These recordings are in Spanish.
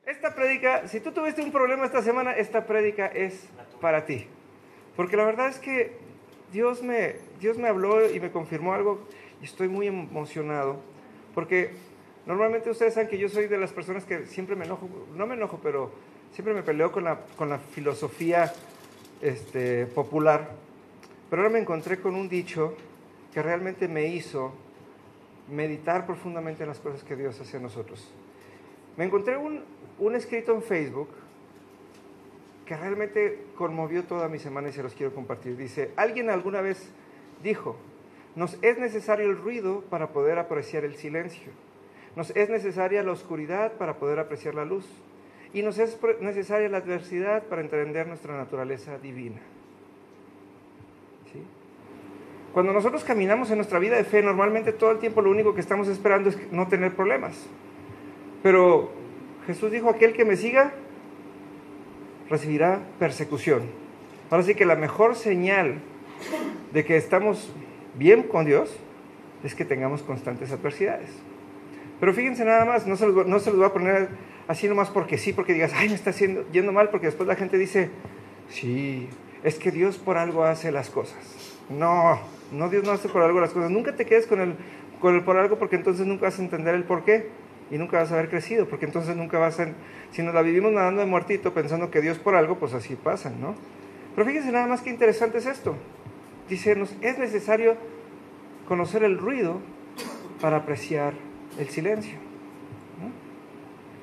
Esta prédica, si tú tuviste un problema esta semana, esta prédica es para ti. Porque la verdad es que Dios me habló y me confirmó algo y estoy muy emocionado. Porque normalmente ustedes saben que yo soy de las personas que siempre me enojo, no me enojo, pero siempre me peleo con la filosofía popular. Pero ahora me encontré con un dicho que realmente me hizo meditar profundamente en las cosas que Dios hace a nosotros. Me encontré un escrito en Facebook que realmente conmovió toda mi semana y se los quiero compartir. Dice, alguien alguna vez dijo, nos es necesario el ruido para poder apreciar el silencio. Nos es necesaria la oscuridad para poder apreciar la luz. Y nos es necesaria la adversidad para entender nuestra naturaleza divina. ¿Sí? Cuando nosotros caminamos en nuestra vida de fe, normalmente todo el tiempo lo único que estamos esperando es no tener problemas. Pero Jesús dijo, aquel que me siga recibirá persecución. Ahora sí que la mejor señal de que estamos bien con Dios es que tengamos constantes adversidades. Pero fíjense nada más, no se los voy a poner así nomás porque sí, porque digas, ay, me está yendo mal, porque después la gente dice, sí, es que Dios por algo hace las cosas. No, Dios no hace por algo las cosas. Nunca te quedes con el por algo, porque entonces nunca vas a entender el por qué. Y nunca vas a haber crecido, porque entonces nunca vas a... Si nos la vivimos nadando de muertito, pensando que Dios por algo, pues así pasa, ¿no? Pero fíjense nada más qué interesante es esto. Dice, es necesario conocer el ruido para apreciar el silencio, ¿no?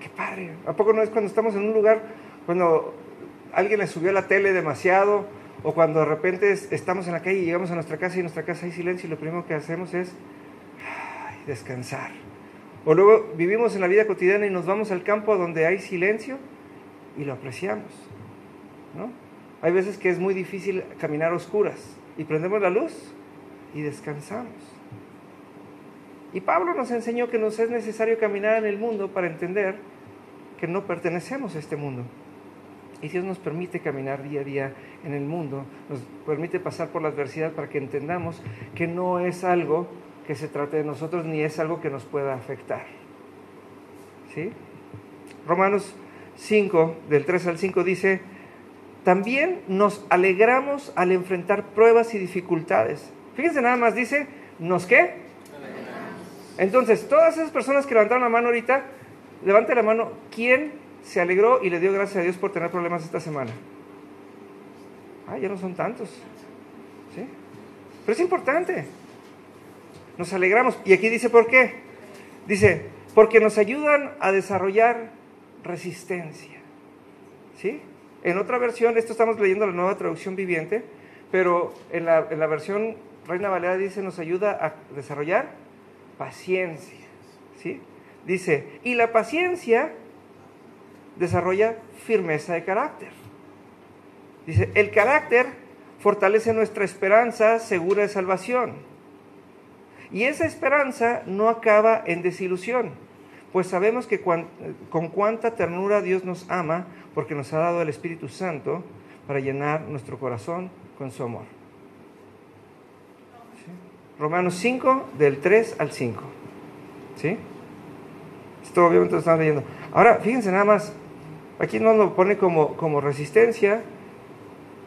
¡Qué padre! ¿A poco no es cuando estamos en un lugar, cuando alguien le subió la tele demasiado, o cuando de repente estamos en la calle y llegamos a nuestra casa y en nuestra casa hay silencio y lo primero que hacemos es descansar? O luego vivimos en la vida cotidiana y nos vamos al campo donde hay silencio y lo apreciamos, ¿no? Hay veces que es muy difícil caminar a oscuras y prendemos la luz y descansamos. Y Pablo nos enseñó que nos es necesario caminar en el mundo para entender que no pertenecemos a este mundo. Y Dios nos permite caminar día a día en el mundo, nos permite pasar por la adversidad para que entendamos que no es algo que se trate de nosotros, ni es algo que nos pueda afectar. ¿Sí? Romanos 5, del 3 al 5 dice, también nos alegramos al enfrentar pruebas y dificultades. Fíjense nada más, dice, ¿nos qué? Alegramos. Entonces, todas esas personas que levantaron la mano ahorita, levante la mano, ¿quién se alegró y le dio gracias a Dios por tener problemas esta semana? Ya no son tantos. ¿Sí? Pero es importante. Nos alegramos. Y aquí dice ¿por qué? Dice, porque nos ayudan a desarrollar resistencia. ¿Sí? En otra versión, esto estamos leyendo la Nueva Traducción Viviente, pero en la versión Reina Valera dice, nos ayuda a desarrollar paciencia. ¿Sí? Dice, y la paciencia desarrolla firmeza de carácter. Dice, el carácter fortalece nuestra esperanza segura de salvación. Y esa esperanza no acaba en desilusión, pues sabemos que con cuánta ternura Dios nos ama, porque nos ha dado el Espíritu Santo para llenar nuestro corazón con su amor. ¿Sí? Romanos 5, del 3 al 5. ¿Sí? Esto obviamente lo estamos leyendo. Ahora, fíjense nada más, aquí nos lo pone como resistencia,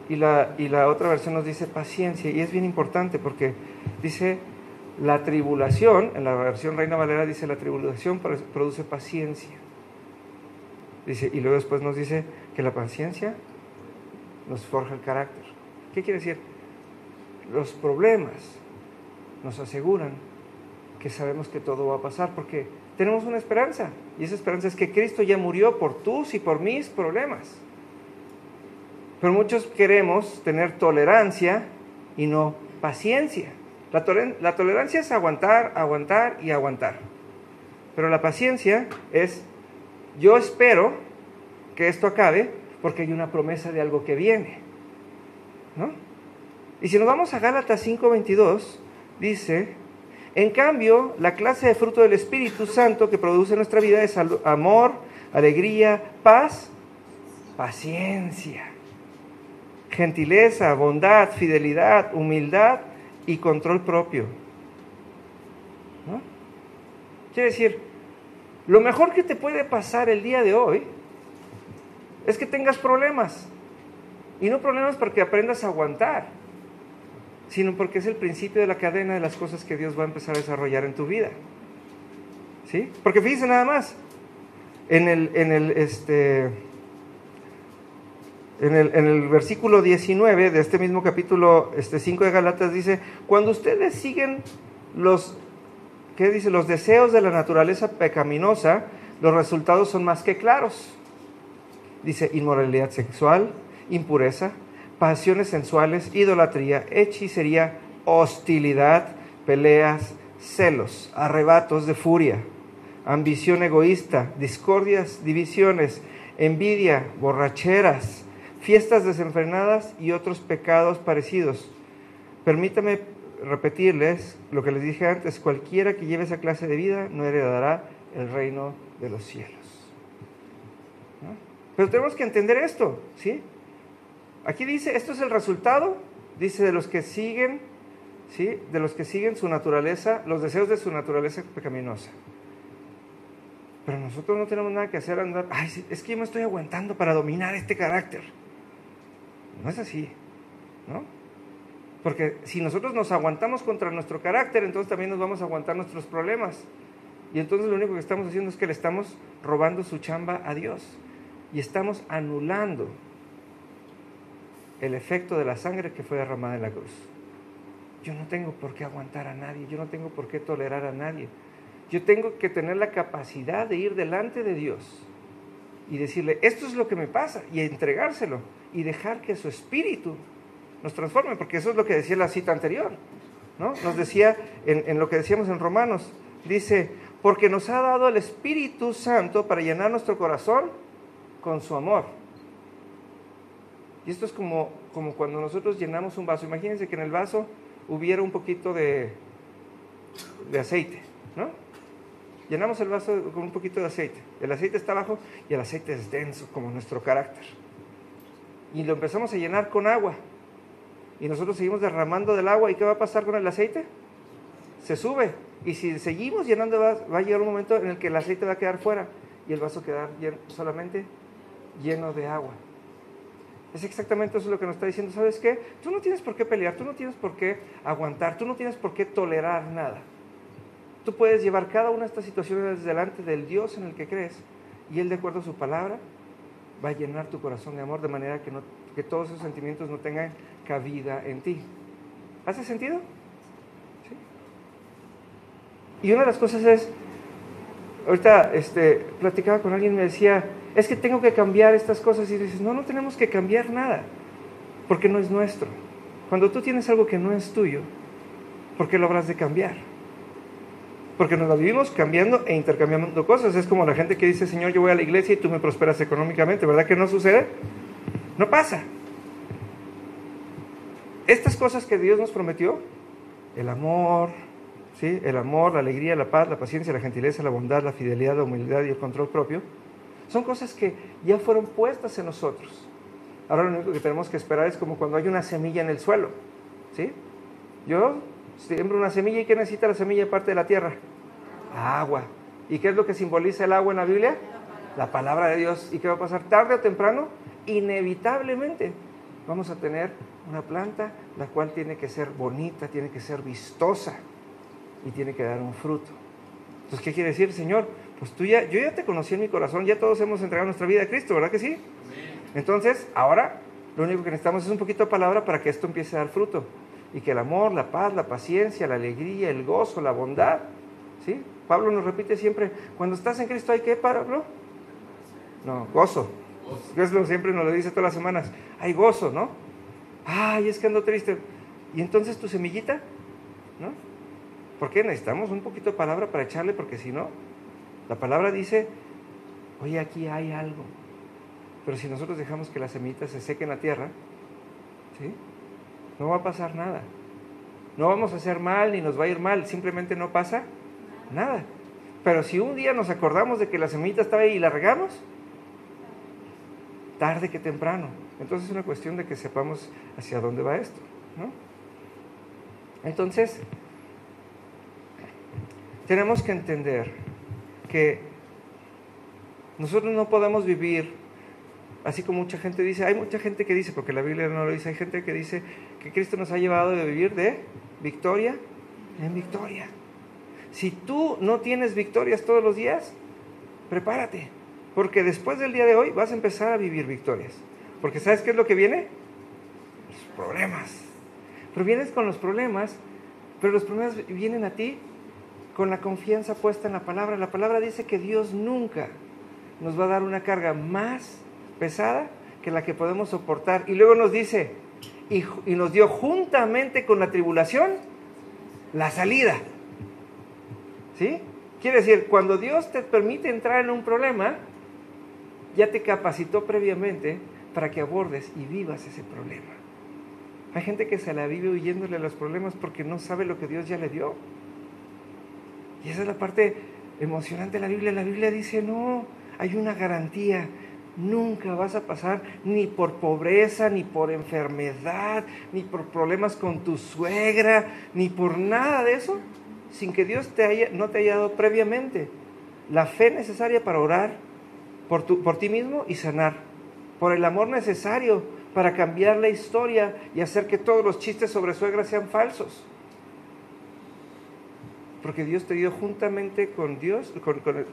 y la otra versión nos dice paciencia, y es bien importante porque dice... La tribulación, en la versión Reina Valera dice, la tribulación produce paciencia. Dice, y luego después nos dice que la paciencia nos forja el carácter. ¿Qué quiere decir? Los problemas nos aseguran que sabemos que todo va a pasar, porque tenemos una esperanza, y esa esperanza es que Cristo ya murió por tus y por mis problemas. Pero muchos queremos tener tolerancia y no paciencia. La tolerancia es aguantar, aguantar y aguantar. Pero la paciencia es, yo espero que esto acabe porque hay una promesa de algo que viene, ¿no? Y si nos vamos a Gálatas 5:22, dice, en cambio, la clase de fruto del Espíritu Santo que produce en nuestra vida es amor, alegría, paz, paciencia, gentileza, bondad, fidelidad, humildad y control propio, ¿no? Quiere decir, lo mejor que te puede pasar el día de hoy es que tengas problemas. Y no problemas porque aprendas a aguantar, sino porque es el principio de la cadena de las cosas que Dios va a empezar a desarrollar en tu vida. ¿Sí? Porque fíjense nada más, en el versículo 19 de este mismo capítulo 5 de Gálatas dice, cuando ustedes siguen los deseos de la naturaleza pecaminosa, los resultados son más que claros. Dice, inmoralidad sexual, impureza, pasiones sensuales, idolatría, hechicería, hostilidad, peleas, celos, arrebatos de furia, ambición egoísta, discordias, divisiones, envidia, borracheras, fiestas desenfrenadas y otros pecados parecidos. Permítame repetirles lo que les dije antes, cualquiera que lleve esa clase de vida no heredará el reino de los cielos. ¿No? Pero tenemos que entender esto, ¿sí? Aquí dice, esto es el resultado, dice, de los que siguen, ¿sí? De los que siguen su naturaleza, los deseos de su naturaleza pecaminosa. Pero nosotros no tenemos nada que hacer, andar, ay, es que yo me estoy aguantando para dominar este carácter. No es así, ¿no? Porque si nosotros nos aguantamos contra nuestro carácter, entonces también nos vamos a aguantar nuestros problemas. Y entonces lo único que estamos haciendo es que le estamos robando su chamba a Dios. Y estamos anulando el efecto de la sangre que fue derramada en la cruz. Yo no tengo por qué aguantar a nadie, yo no tengo por qué tolerar a nadie. Yo tengo que tener la capacidad de ir delante de Dios y decirle, esto es lo que me pasa, y entregárselo, y dejar que su espíritu nos transforme, porque eso es lo que decía la cita anterior, ¿no? Nos decía, en lo que decíamos en Romanos, dice, porque nos ha dado el Espíritu Santo para llenar nuestro corazón con su amor. Y esto es como cuando nosotros llenamos un vaso. Imagínense que en el vaso hubiera un poquito de aceite, ¿no? Llenamos el vaso con un poquito de aceite. El aceite está abajo y el aceite es denso, como nuestro carácter. Y lo empezamos a llenar con agua. Y nosotros seguimos derramando del agua. ¿Y qué va a pasar con el aceite? Se sube. Y si seguimos llenando, va a llegar un momento en el que el aceite va a quedar fuera y el vaso quedar solamente lleno de agua. Es exactamente eso lo que nos está diciendo. ¿Sabes qué? Tú no tienes por qué pelear, tú no tienes por qué aguantar, tú no tienes por qué tolerar nada. Tú puedes llevar cada una de estas situaciones delante del Dios en el que crees, y Él, de acuerdo a su palabra, va a llenar tu corazón de amor, de manera que todos esos sentimientos no tengan cabida en ti. ¿Hace sentido? ¿Sí? Y una de las cosas es, ahorita platicaba con alguien y me decía, es que tengo que cambiar estas cosas, y dices, no tenemos que cambiar nada, porque no es nuestro. Cuando tú tienes algo que no es tuyo, ¿por qué lo habrás de cambiar? Porque nos la vivimos cambiando e intercambiando cosas. Es como la gente que dice, Señor, yo voy a la iglesia y tú me prosperas económicamente. ¿Verdad que no sucede? No pasa. Estas cosas que Dios nos prometió, el amor, ¿sí? El amor, la alegría, la paz, la paciencia, la gentileza, la bondad, la fidelidad, la humildad y el control propio, son cosas que ya fueron puestas en nosotros. Ahora lo único que tenemos que esperar es como cuando hay una semilla en el suelo, ¿sí? Yo siembro una semilla, y ¿qué necesita la semilla aparte de la tierra? Agua. ¿Y qué es lo que simboliza el agua en la Biblia? La palabra de Dios. ¿Y qué va a pasar? Tarde o temprano, inevitablemente, vamos a tener una planta la cual tiene que ser bonita, tiene que ser vistosa y tiene que dar un fruto. Entonces, ¿qué quiere decir, Señor? Pues yo ya te conocí en mi corazón, ya todos hemos entregado nuestra vida a Cristo, ¿verdad que sí? Entonces, ahora lo único que necesitamos es un poquito de palabra para que esto empiece a dar fruto. Y que el amor, la paz, la paciencia, la alegría, el gozo, la bondad, ¿sí? Pablo nos repite siempre, cuando estás en Cristo, ¿hay qué, Pablo? No, gozo. Eso siempre nos lo dice todas las semanas. Hay gozo, ¿no? Ay, es que ando triste. ¿Y entonces tu semillita? ¿No? ¿Por qué? Necesitamos un poquito de palabra para echarle, porque si no, la palabra dice, oye, aquí hay algo. Pero si nosotros dejamos que la semillita se seque en la tierra, ¿sí? No va a pasar nada. No vamos a hacer mal ni nos va a ir mal, simplemente no pasa nada. Pero si un día nos acordamos de que la semillita estaba ahí y la regamos, tarde que temprano. Entonces es una cuestión de que sepamos hacia dónde va esto, ¿no? Entonces, tenemos que entender que nosotros no podemos vivir Así como mucha gente dice, hay mucha gente que dice, porque la Biblia no lo dice, hay gente que dice que Cristo nos ha llevado de vivir de victoria en victoria. Si tú no tienes victorias todos los días, prepárate, porque después del día de hoy vas a empezar a vivir victorias. Porque ¿sabes qué es lo que viene? Los problemas. Pero vienes con los problemas, pero los problemas vienen a ti con la confianza puesta en la palabra. La palabra dice que Dios nunca nos va a dar una carga más pesada que la que podemos soportar. Y luego nos dice, y nos dio juntamente con la tribulación la salida. ¿Sí? Quiere decir, cuando Dios te permite entrar en un problema, ya te capacitó previamente para que abordes y vivas ese problema. Hay gente que se la vive huyéndole a los problemas porque no sabe lo que Dios ya le dio. Y esa es la parte emocionante de la Biblia. La Biblia dice, no, hay una garantía. Nunca vas a pasar ni por pobreza, ni por enfermedad, ni por problemas con tu suegra, ni por nada de eso, sin que Dios no te haya dado previamente la fe necesaria para orar por ti mismo y sanar, por el amor necesario para cambiar la historia y hacer que todos los chistes sobre suegra sean falsos. Porque Dios te dio juntamente con Dios,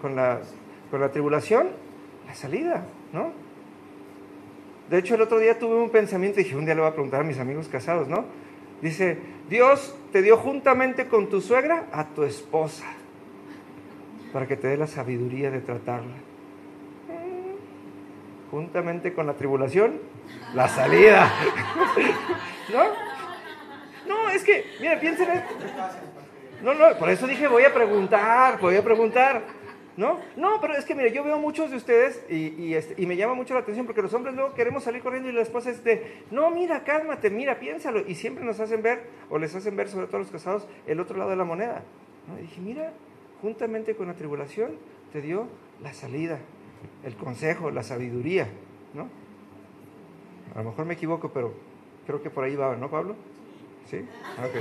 con la tribulación, la salida, ¿no? De hecho, el otro día tuve un pensamiento y dije, un día le voy a preguntar a mis amigos casados, ¿no? Dice, Dios te dio juntamente con tu suegra a tu esposa para que te dé la sabiduría de tratarla. Juntamente con la tribulación, la salida. ¿No? No, es que, mira, piensen en esto. No, por eso dije, voy a preguntar. ¿No? No, pero es que mire, yo veo muchos de ustedes y me llama mucho la atención porque los hombres luego queremos salir corriendo y la esposa es no, mira, cálmate, mira, piénsalo. Y siempre nos hacen ver, o les hacen ver, sobre todo los casados, el otro lado de la moneda, ¿no? Y dije, mira, juntamente con la tribulación te dio la salida, el consejo, la sabiduría, ¿no? A lo mejor me equivoco, pero creo que por ahí va, ¿no, Pablo? ¿Sí? Ok.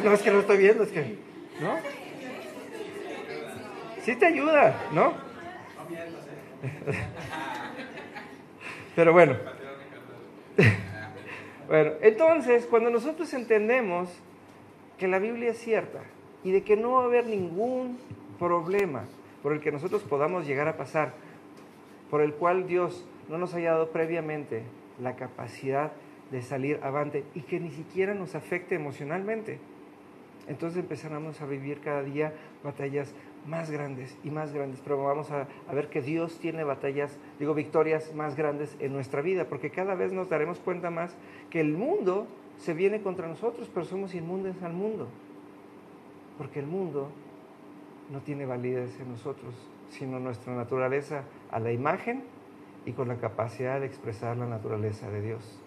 No es que no estoy viendo, es que, ¿no? Sí te ayuda, ¿no? Pero bueno. Bueno, entonces, cuando nosotros entendemos que la Biblia es cierta y de que no va a haber ningún problema por el que nosotros podamos llegar a pasar, por el cual Dios no nos haya dado previamente la capacidad de salir avante y que ni siquiera nos afecte emocionalmente, entonces empezamos a vivir cada día batallas más grandes y más grandes, pero vamos a ver que Dios tiene victorias más grandes en nuestra vida, porque cada vez nos daremos cuenta más que el mundo se viene contra nosotros, pero somos inmunes al mundo, porque el mundo no tiene validez en nosotros, sino nuestra naturaleza a la imagen y con la capacidad de expresar la naturaleza de Dios.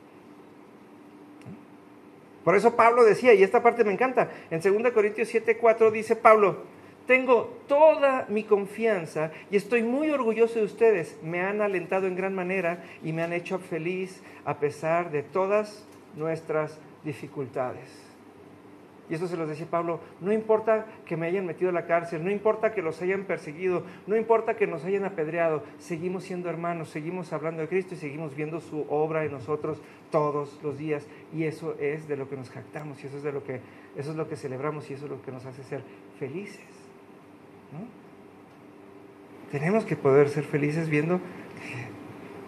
Por eso Pablo decía, y esta parte me encanta, en 2 Corintios 7:4 dice Pablo, tengo toda mi confianza y estoy muy orgulloso de ustedes, me han alentado en gran manera y me han hecho feliz a pesar de todas nuestras dificultades. Y eso se los decía Pablo, no importa que me hayan metido a la cárcel, no importa que los hayan perseguido, no importa que nos hayan apedreado, seguimos siendo hermanos, seguimos hablando de Cristo y seguimos viendo su obra en nosotros todos los días. Y eso es de lo que nos jactamos y eso es lo que celebramos y eso es lo que nos hace ser felices, ¿no? Tenemos que poder ser felices viendo,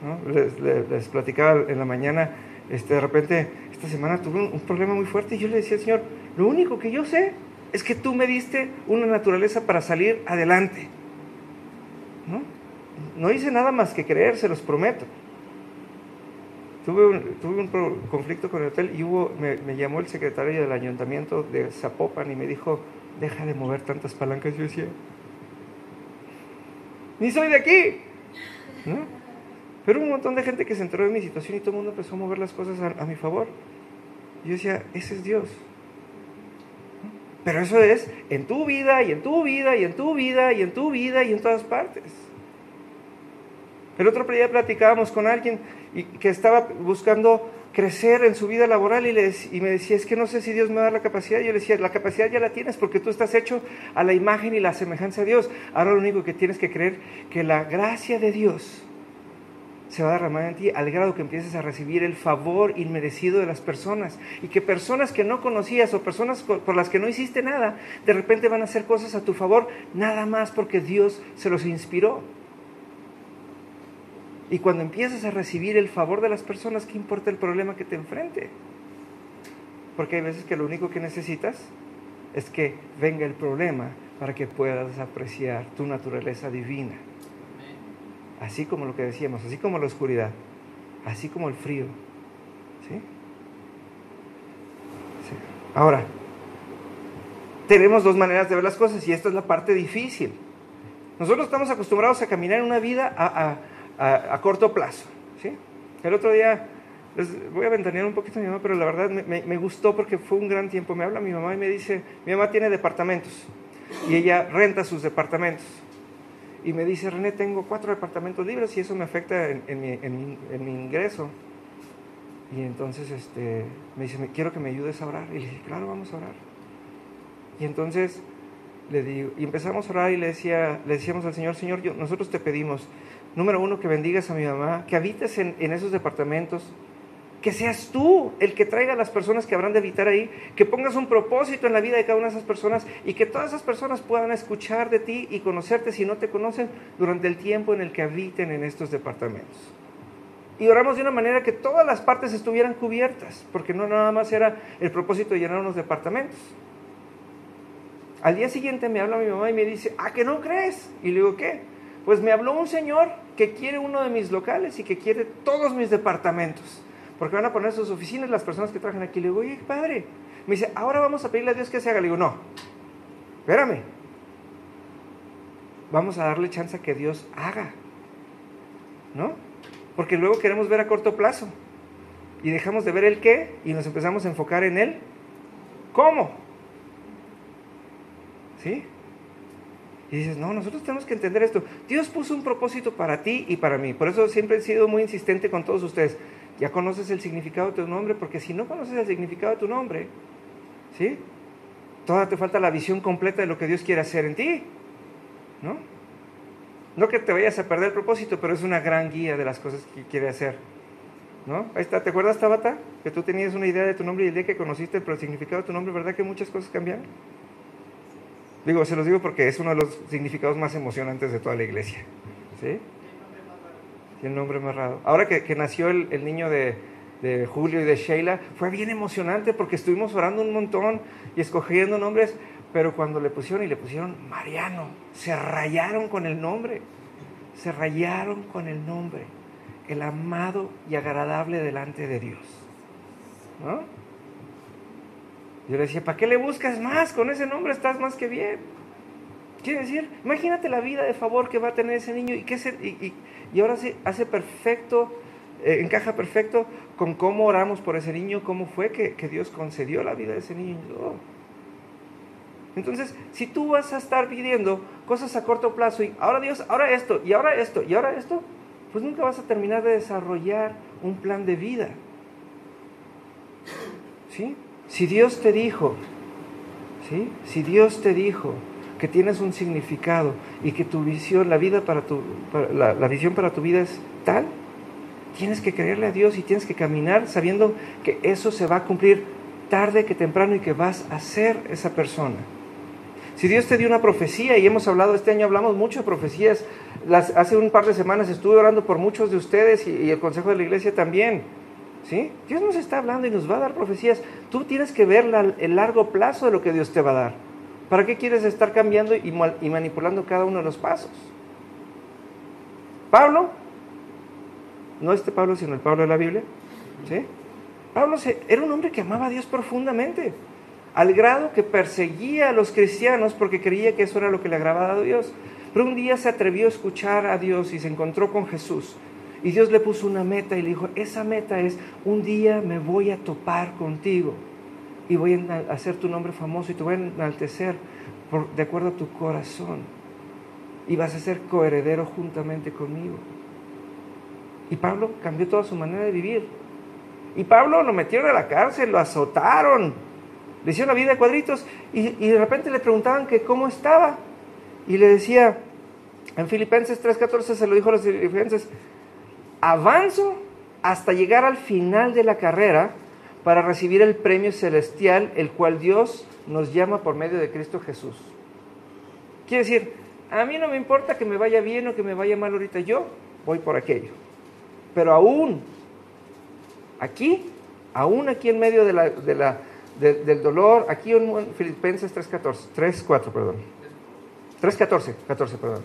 ¿no? Les platicaba en la mañana, de repente esta semana tuve un problema muy fuerte y yo le decía al Señor, lo único que yo sé es que tú me diste una naturaleza para salir adelante, ¿no? No hice nada más que creer, se los prometo. Tuve un conflicto con el hotel y me llamó el secretario del ayuntamiento de Zapopan y me dijo, deja de mover tantas palancas. Yo decía, ni soy de aquí, ¿no? Pero un montón de gente que se enteró de mi situación y todo el mundo empezó a mover las cosas a mi favor. Y yo decía, ese es Dios. Pero eso es en tu vida, y en tu vida, y en tu vida, y en tu vida, y en todas partes. El otro día platicábamos con alguien que estaba buscando crecer en su vida laboral y me decía, es que no sé si Dios me va a dar la capacidad. Yo le decía, la capacidad ya la tienes porque tú estás hecho a la imagen y la semejanza de Dios. Ahora lo único que tienes que creer que la gracia de Dios se va a derramar en ti al grado que empieces a recibir el favor inmerecido de las personas. Y que personas que no conocías o personas por las que no hiciste nada, de repente van a hacer cosas a tu favor, nada más porque Dios se los inspiró. Y cuando empiezas a recibir el favor de las personas, ¿qué importa el problema que te enfrente? Porque hay veces que lo único que necesitas es que venga el problema para que puedas apreciar tu naturaleza divina. Así como lo que decíamos, así como la oscuridad, así como el frío. ¿Sí? Sí. Ahora, tenemos dos maneras de ver las cosas y esta es la parte difícil. Nosotros estamos acostumbrados a caminar en una vida a corto plazo. ¿Sí? El otro día, voy a ventanear un poquito a mi mamá, pero la verdad me gustó porque fue un gran tiempo. Me habla mi mamá y me dice, mi mamá tiene departamentos y ella renta sus departamentos. Y me dice, René, tengo 4 departamentos libres y eso me afecta en mi ingreso. Y entonces me dice, quiero que me ayudes a orar. Y le dije, claro, vamos a orar. Y entonces le digo, y empezamos a orar y le decíamos al Señor, Señor, nosotros te pedimos, número 1, que bendigas a mi mamá, que habites en esos departamentos, que seas tú el que traiga a las personas que habrán de habitar ahí, que pongas un propósito en la vida de cada una de esas personas y que todas esas personas puedan escuchar de ti y conocerte si no te conocen durante el tiempo en el que habiten en estos departamentos. Y oramos de una manera que todas las partes estuvieran cubiertas, porque no nada más era el propósito de llenar unos departamentos. Al día siguiente me habla mi mamá y me dice, ¿a que no crees? Y le digo, ¿qué? Pues me habló un señor que quiere uno de mis locales y que quiere todos mis departamentos, porque van a poner sus oficinas las personas que trabajan aquí. Le digo, oye, padre. Me dice, ahora vamos a pedirle a Dios que se haga. Le digo, no, espérame. Vamos a darle chance a que Dios haga, ¿no? Porque luego queremos ver a corto plazo y dejamos de ver el qué y nos empezamos a enfocar en el cómo. ¿Sí? Y dices, no, nosotros tenemos que entender esto. Dios puso un propósito para ti y para mí. Por eso siempre he sido muy insistente con todos ustedes. Ya conoces el significado de tu nombre, porque si no conoces el significado de tu nombre, ¿sí? Todavía te falta la visión completa de lo que Dios quiere hacer en ti, ¿no? No que te vayas a perder el propósito, pero es una gran guía de las cosas que quiere hacer, ¿no? Ahí está, ¿te acuerdas, Tabata? Que tú tenías una idea de tu nombre y el día que conociste el significado de tu nombre, ¿verdad que muchas cosas cambiaron? Digo, se los digo porque es uno de los significados más emocionantes de toda la iglesia, ¿sí? El nombre más raro. Ahora que nació el niño de Julio y de Sheila, fue bien emocionante porque estuvimos orando un montón y escogiendo nombres, pero cuando le pusieron Mariano, se rayaron con el nombre, el amado y agradable delante de Dios, ¿no? Yo le decía, ¿para qué le buscas más? Con ese nombre estás más que bien. Quiere decir, imagínate la vida de favor que va a tener ese niño y ahora sí hace perfecto, encaja perfecto con cómo oramos por ese niño, cómo fue que Dios concedió la vida de ese niño. Entonces, si tú vas a estar pidiendo cosas a corto plazo y ahora Dios, ahora esto, y ahora esto, y ahora esto, pues nunca vas a terminar de desarrollar un plan de vida. ¿Sí? Si Dios te dijo, ¿sí? Si Dios te dijo que tienes un significado y que tu visión, la visión para tu vida es tal, tienes que creerle a Dios y tienes que caminar sabiendo que eso se va a cumplir tarde que temprano y que vas a ser esa persona. Si Dios te dio una profecía, y hemos hablado, este año hablamos mucho de profecías, hace un par de semanas estuve orando por muchos de ustedes y el consejo de la iglesia también, ¿sí? Dios nos está hablando y nos va a dar profecías. Tú tienes que ver el largo plazo de lo que Dios te va a dar. ¿Para qué quieres estar cambiando y manipulando cada uno de los pasos? Pablo, no este Pablo, sino el Pablo de la Biblia, ¿sí? Pablo era un hombre que amaba a Dios profundamente, al grado que perseguía a los cristianos porque creía que eso era lo que le agradaba a Dios. Pero un día se atrevió a escuchar a Dios y se encontró con Jesús. Y Dios le puso una meta y le dijo, esa meta es, un día me voy a topar contigo y voy a hacer tu nombre famoso y te voy a enaltecer de acuerdo a tu corazón. Y vas a ser coheredero juntamente conmigo. Y Pablo cambió toda su manera de vivir. Y Pablo lo metieron a la cárcel, lo azotaron, le hicieron la vida de cuadritos y de repente le preguntaban que cómo estaba. Y le decía, en Filipenses 3:14 se lo dijo a los filipenses, avanzo hasta llegar al final de la carrera para recibir el premio celestial, el cual Dios nos llama por medio de Cristo Jesús. Quiere decir, a mí no me importa que me vaya bien o que me vaya mal ahorita, yo voy por aquello. Pero aún aquí en medio del dolor, aquí en Filipenses 3:4, perdón. 3:14, perdón.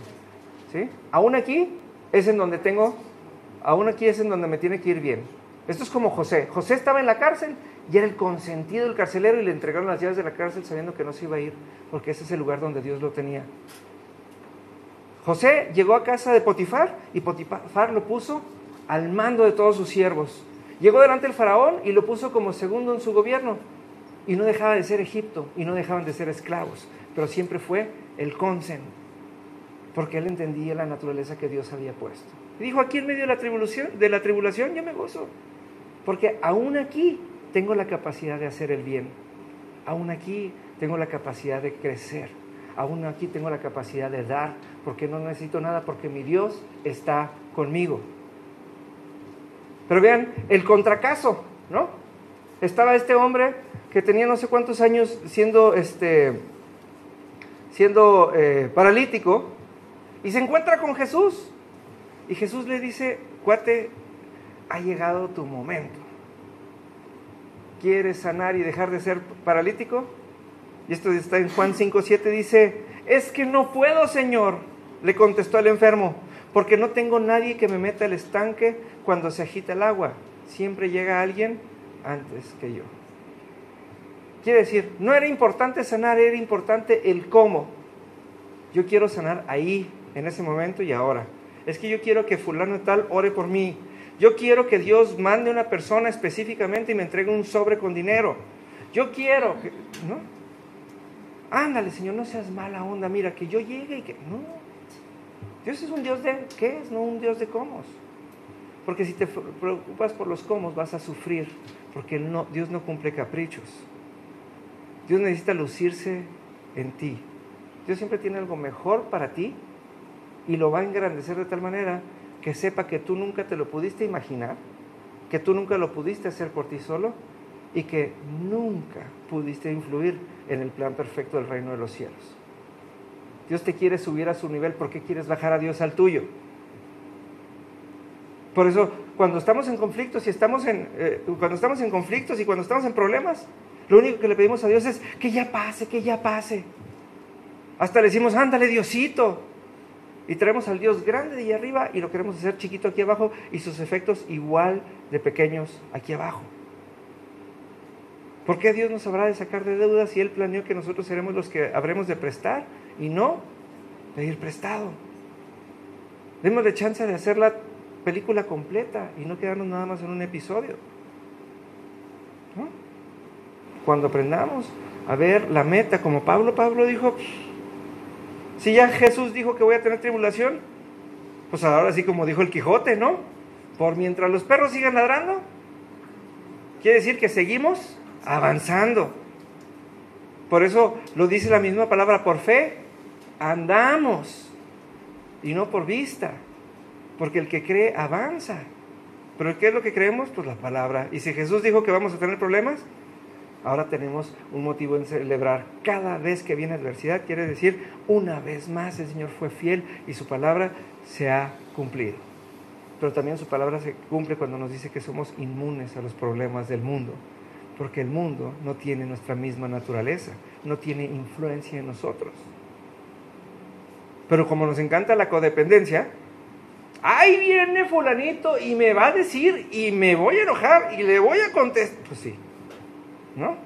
¿Sí? Aún aquí es en donde me tiene que ir bien. Esto es como José. José estaba en la cárcel y era el consentido del carcelero y le entregaron las llaves de la cárcel sabiendo que no se iba a ir, porque ese es el lugar donde Dios lo tenía. José llegó a casa de Potifar y Potifar lo puso al mando de todos sus siervos. Llegó delante del faraón y lo puso como segundo en su gobierno. Y no dejaba de ser Egipto y no dejaban de ser esclavos, pero siempre fue el cónsen, porque él entendía la naturaleza que Dios había puesto. Y dijo, aquí en medio de la tribulación yo me gozo, porque aún aquí tengo la capacidad de hacer el bien, aún aquí tengo la capacidad de crecer, aún aquí tengo la capacidad de dar, porque no necesito nada, porque mi Dios está conmigo. Pero vean el contracaso, ¿no? Estaba este hombre que tenía no sé cuántos años siendo paralítico, y se encuentra con Jesús. Y Jesús le dice, cuate, ha llegado tu momento. ¿Quieres sanar y dejar de ser paralítico? Y esto está en Juan 5:7, dice, es que no puedo, Señor, le contestó el enfermo, porque no tengo nadie que me meta al estanque cuando se agita el agua. Siempre llega alguien antes que yo. Quiere decir, no era importante sanar, era importante el cómo. Yo quiero sanar ahí, en ese momento y ahora. Es que yo quiero que fulano de tal ore por mí. Yo quiero que Dios mande una persona específicamente y me entregue un sobre con dinero. Yo quiero que, ¿no? Ándale, Señor, no seas mala onda, mira, que yo llegue y que... No, Dios es un Dios de ¿qué es? No un Dios de cómo. Porque si te preocupas por los cómo vas a sufrir, porque Dios no cumple caprichos. Dios necesita lucirse en ti. Dios siempre tiene algo mejor para ti y lo va a engrandecer de tal manera que sepa que tú nunca te lo pudiste imaginar, que tú nunca lo pudiste hacer por ti solo y que nunca pudiste influir en el plan perfecto del reino de los cielos. Dios te quiere subir a su nivel, ¿por qué quieres bajar a Dios al tuyo? Por eso, cuando estamos en conflictos y cuando estamos en problemas, lo único que le pedimos a Dios es que ya pase, que ya pase. Hasta le decimos, ándale Diosito. Y traemos al Dios grande de allá arriba y lo queremos hacer chiquito aquí abajo y sus efectos igual de pequeños aquí abajo. ¿Por qué Dios nos habrá de sacar de deudas si Él planeó que nosotros seremos los que habremos de prestar y no pedir prestado? Démosle chance de hacer la película completa y no quedarnos nada más en un episodio, ¿no? Cuando aprendamos a ver la meta, como Pablo dijo, si ya Jesús dijo que voy a tener tribulación, pues ahora sí como dijo el Quijote, ¿no? Por mientras los perros sigan ladrando, quiere decir que seguimos avanzando. Por eso lo dice la misma palabra, por fe andamos y no por vista, porque el que cree avanza. ¿Pero qué es lo que creemos? Pues la palabra. Y si Jesús dijo que vamos a tener problemas, ahora tenemos un motivo en celebrar. Cada vez que viene adversidad, quiere decir, una vez más el Señor fue fiel y su palabra se ha cumplido. Pero también su palabra se cumple cuando nos dice que somos inmunes a los problemas del mundo, porque el mundo no tiene nuestra misma naturaleza, no tiene influencia en nosotros. Pero como nos encanta la codependencia, ahí viene fulanito y me va a decir y me voy a enojar y le voy a contestar. Pues sí, ¿no?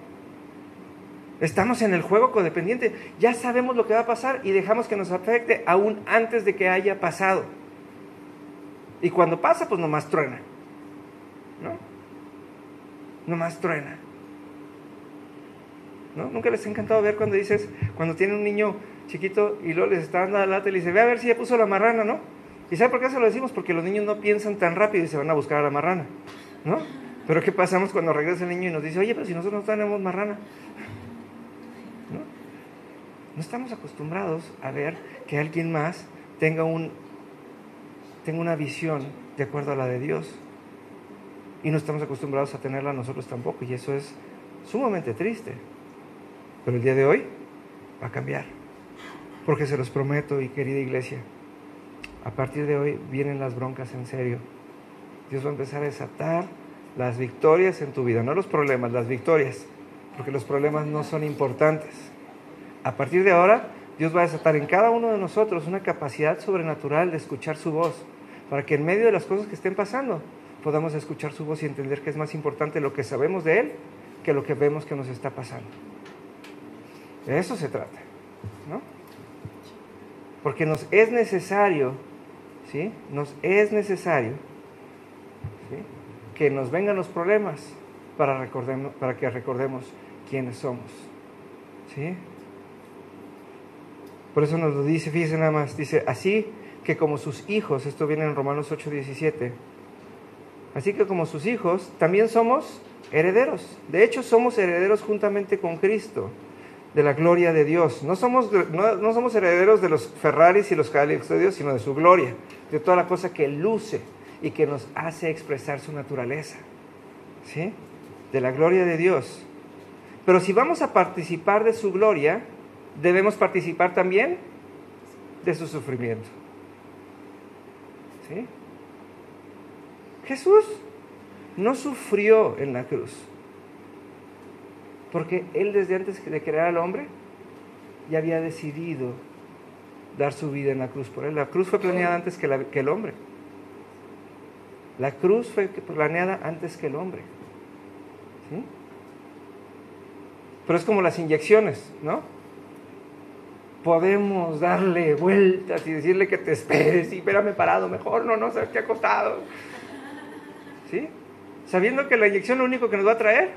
Estamos en el juego codependiente, ya sabemos lo que va a pasar y dejamos que nos afecte aún antes de que haya pasado. Y cuando pasa, pues nomás truena, ¿no? Nomás truena, ¿no? ¿Nunca les ha encantado ver cuando tiene un niño chiquito y luego les está dando la lata y le dice, ve a ver si ya puso la marrana, ¿no? ¿Y sabe por qué se lo decimos? Porque los niños no piensan tan rápido y se van a buscar a la marrana, ¿no? Pero ¿qué pasamos cuando regresa el niño y nos dice, oye, pero si nosotros no tenemos marrana? ¿No? No estamos acostumbrados a ver que alguien más tenga una visión de acuerdo a la de Dios. Y no estamos acostumbrados a tenerla nosotros tampoco, y eso es sumamente triste. Pero el día de hoy va a cambiar, porque se los prometo, y querida iglesia, a partir de hoy vienen las broncas en serio. Dios va a empezar a desatar las victorias en tu vida, no los problemas, las victorias, porque los problemas no son importantes. A partir de ahora, Dios va a desatar en cada uno de nosotros una capacidad sobrenatural de escuchar su voz, para que en medio de las cosas que estén pasando, podamos escuchar su voz y entender que es más importante lo que sabemos de Él que lo que vemos que nos está pasando. De eso se trata, ¿no? Porque nos es necesario, ¿sí? Nos es necesario, ¿sí?, que nos vengan los problemas para que recordemos quiénes somos, ¿sí? Por eso nos lo dice, fíjense nada más, dice, así que como sus hijos, esto viene en Romanos 8:17, así que como sus hijos, también somos herederos. De hecho, somos herederos juntamente con Cristo, de la gloria de Dios. No somos herederos de los Ferraris y los Cadillacs de Dios, sino de su gloria, de toda la cosa que luce y que nos hace expresar su naturaleza, ¿sí? De la gloria de Dios. Pero si vamos a participar de su gloria, debemos participar también de su sufrimiento, ¿sí? Jesús no sufrió en la cruz, porque Él desde antes de crear al hombre ya había decidido dar su vida en la cruz por Él. La cruz fue planeada antes que el hombre. La cruz fue planeada antes que el hombre, ¿sí? Pero es como las inyecciones, ¿no? Podemos darle vueltas y decirle que te esperes y espérame parado, mejor no sé qué acostado, ¿sí? Sabiendo que la inyección lo único que nos va a traer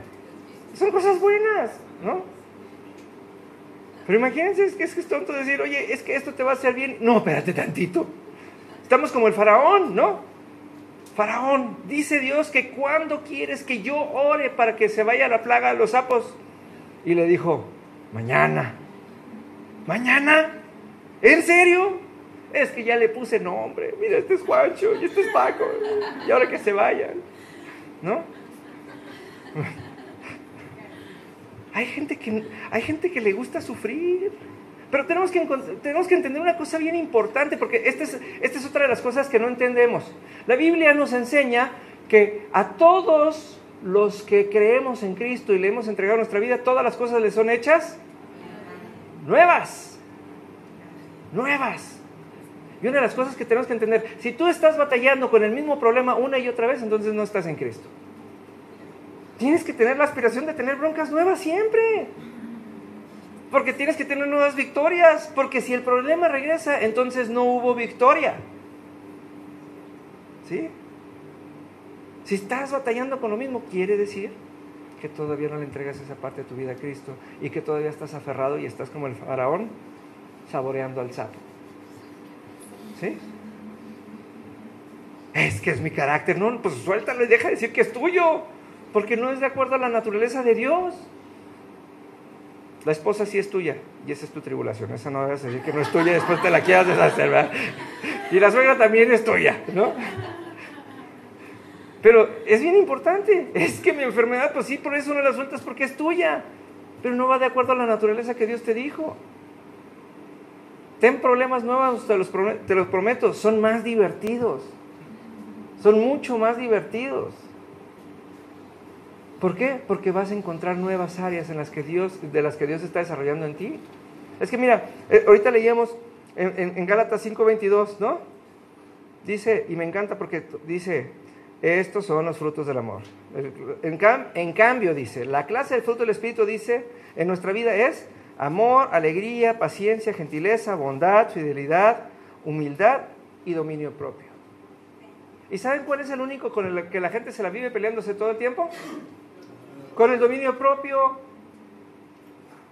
son cosas buenas, ¿no? Pero imagínense, es que es tonto decir, oye, es que esto te va a hacer bien. No, espérate tantito. Estamos como el faraón, ¿no? Faraón, dice Dios que cuando quieres que yo ore para que se vaya la plaga de los sapos. Y le dijo, mañana. ¿Mañana? ¿En serio? Es que ya le puse nombre. Mira, este es Juancho y este es Paco. Y ahora que se vayan, ¿no? Hay gente que le gusta sufrir. Pero tenemos que entender una cosa bien importante, porque esta es otra de las cosas que no entendemos. La Biblia nos enseña que a todos los que creemos en Cristo y le hemos entregado nuestra vida, todas las cosas les son hechas nuevas. Nuevas. Y una de las cosas que tenemos que entender, si tú estás batallando con el mismo problema una y otra vez, entonces no estás en Cristo. Tienes que tener la aspiración de tener broncas nuevas siempre. Porque tienes que tener nuevas victorias. Porque si el problema regresa, entonces no hubo victoria. ¿Sí? Si estás batallando con lo mismo, quiere decir que todavía no le entregas esa parte de tu vida a Cristo y que todavía estás aferrado y estás como el faraón saboreando al sapo. ¿Sí? Es que es mi carácter. No, pues suéltalo y deja de decir que es tuyo, porque no es de acuerdo a la naturaleza de Dios. La esposa sí es tuya y esa es tu tribulación. Esa no debes decir que no es tuya y después te la quieras deshacer, ¿verdad? Y la suegra también es tuya, ¿no? Pero es bien importante. Es que mi enfermedad, pues sí, por eso no la sueltas porque es tuya, pero no va de acuerdo a la naturaleza que Dios te dijo. Ten problemas nuevos, te los prometo, son más divertidos. Son mucho más divertidos. ¿Por qué? Porque vas a encontrar nuevas áreas de las que Dios está desarrollando en ti. Es que mira, ahorita leíamos en Gálatas 5:22, ¿no? Dice, y me encanta porque dice, estos son los frutos del amor. En cambio, dice, la clase del fruto del Espíritu, dice, en nuestra vida es amor, alegría, paciencia, gentileza, bondad, fidelidad, humildad y dominio propio. ¿Y saben cuál es el único con el que la gente se la vive peleándose todo el tiempo? Con el dominio propio.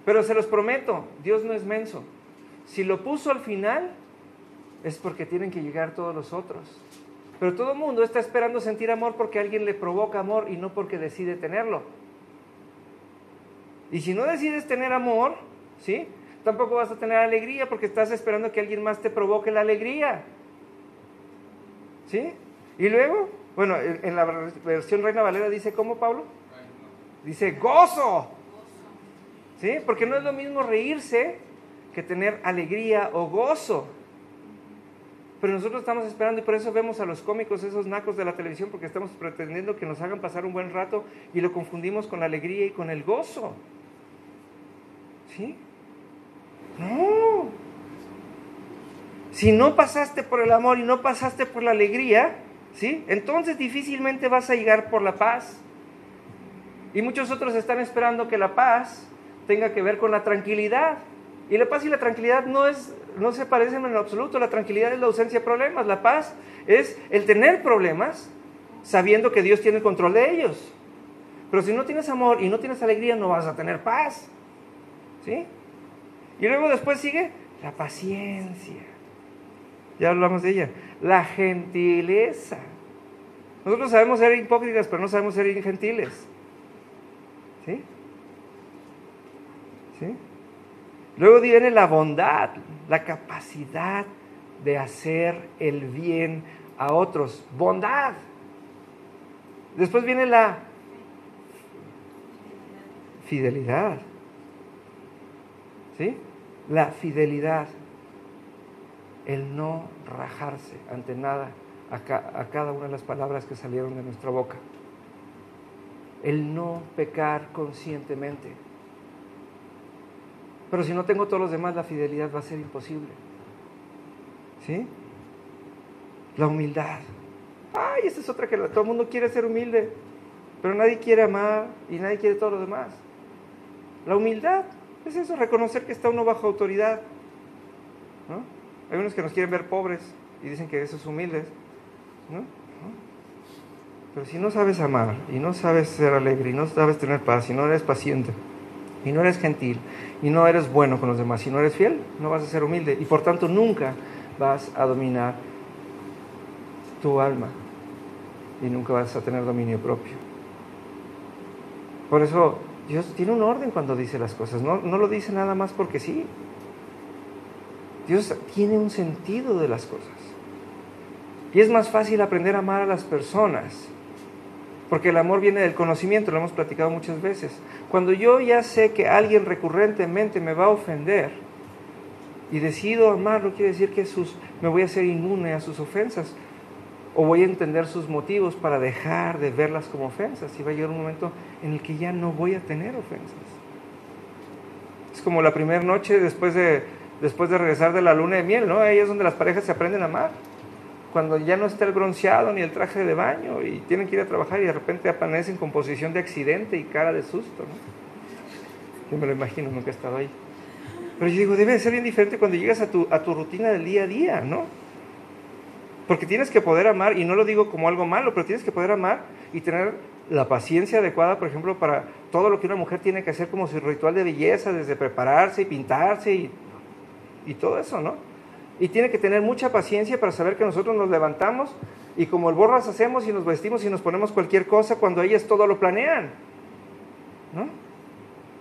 Pero se los prometo, Dios no es menso. Si lo puso al final, es porque tienen que llegar todos los otros. Pero todo el mundo está esperando sentir amor porque alguien le provoca amor y no porque decide tenerlo. Y si no decides tener amor, ¿sí?, tampoco vas a tener alegría porque estás esperando que alguien más te provoque la alegría. ¿Sí? Y luego, bueno, en la versión Reina Valera dice, ¿cómo, Pablo? Dice, gozo. ¿Sí? Porque no es lo mismo reírse que tener alegría o gozo. Pero nosotros estamos esperando, y por eso vemos a los cómicos, esos nacos de la televisión, porque estamos pretendiendo que nos hagan pasar un buen rato y lo confundimos con la alegría y con el gozo. ¿Sí? No. Si no pasaste por el amor y no pasaste por la alegría, ¿sí? Entonces difícilmente vas a llegar por la paz. Y muchos otros están esperando que la paz tenga que ver con la tranquilidad. Y la paz y la tranquilidad no se parecen en lo absoluto. La tranquilidad es la ausencia de problemas. La paz es el tener problemas sabiendo que Dios tiene el control de ellos. Pero si no tienes amor y no tienes alegría, no vas a tener paz. ¿Sí? Y luego después sigue la paciencia. Ya hablamos de ella. La gentileza. Nosotros sabemos ser hipócritas, pero no sabemos ser gentiles. ¿Sí? ¿Sí? Luego viene la bondad, la capacidad de hacer el bien a otros. Bondad. Después viene la fidelidad. ¿Sí? La fidelidad. El no rajarse ante nada a cada una de las palabras que salieron de nuestra boca. El no pecar conscientemente. Pero si no tengo todos los demás, la fidelidad va a ser imposible. ¿Sí? La humildad. Ay, esta es otra que todo el mundo quiere ser humilde, pero nadie quiere amar y nadie quiere todo lo demás. La humildad es eso, reconocer que está uno bajo autoridad. ¿No? Hay unos que nos quieren ver pobres y dicen que esos humildes. ¿No? Pero si no sabes amar y no sabes ser alegre y no sabes tener paz y no eres paciente y no eres gentil y no eres bueno con los demás y no eres fiel, no vas a ser humilde y por tanto nunca vas a dominar tu alma y nunca vas a tener dominio propio. Por eso Dios tiene un orden cuando dice las cosas, no lo dice nada más porque sí. Dios tiene un sentido de las cosas. Y es más fácil aprender a amar a las personas, porque el amor viene del conocimiento, lo hemos platicado muchas veces. Cuando yo ya sé que alguien recurrentemente me va a ofender y decido amarlo, quiere decir que me voy a hacer inmune a sus ofensas, o voy a entender sus motivos para dejar de verlas como ofensas, y va a llegar un momento en el que ya no voy a tener ofensas. Es como la primera noche después de regresar de la luna de miel, ¿no? Ahí es donde las parejas se aprenden a amar. Cuando ya no está el bronceado ni el traje de baño y tienen que ir a trabajar y de repente amanecen con posición de accidente y cara de susto, ¿no? Yo me lo imagino, nunca he estado ahí. Pero yo digo, debe de ser bien diferente cuando llegas a tu rutina del día a día, ¿no? Porque tienes que poder amar, y no lo digo como algo malo, pero tienes que poder amar y tener la paciencia adecuada, por ejemplo, para todo lo que una mujer tiene que hacer como su ritual de belleza, desde prepararse y pintarse y todo eso, ¿no? Y tiene que tener mucha paciencia para saber que nosotros nos levantamos y como el borras hacemos y nos vestimos y nos ponemos cualquier cosa cuando ellas todo lo planean, ¿no?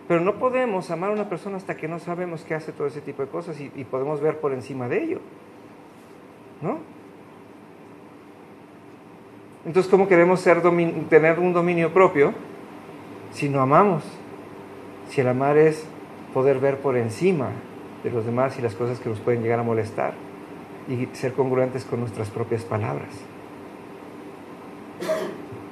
Pero no podemos amar a una persona hasta que no sabemos que hace todo ese tipo de cosas y podemos ver por encima de ello, ¿no? Entonces, ¿cómo queremos tener un dominio propio si no amamos? Si el amar es poder ver por encima de los demás y las cosas que nos pueden llegar a molestar y ser congruentes con nuestras propias palabras.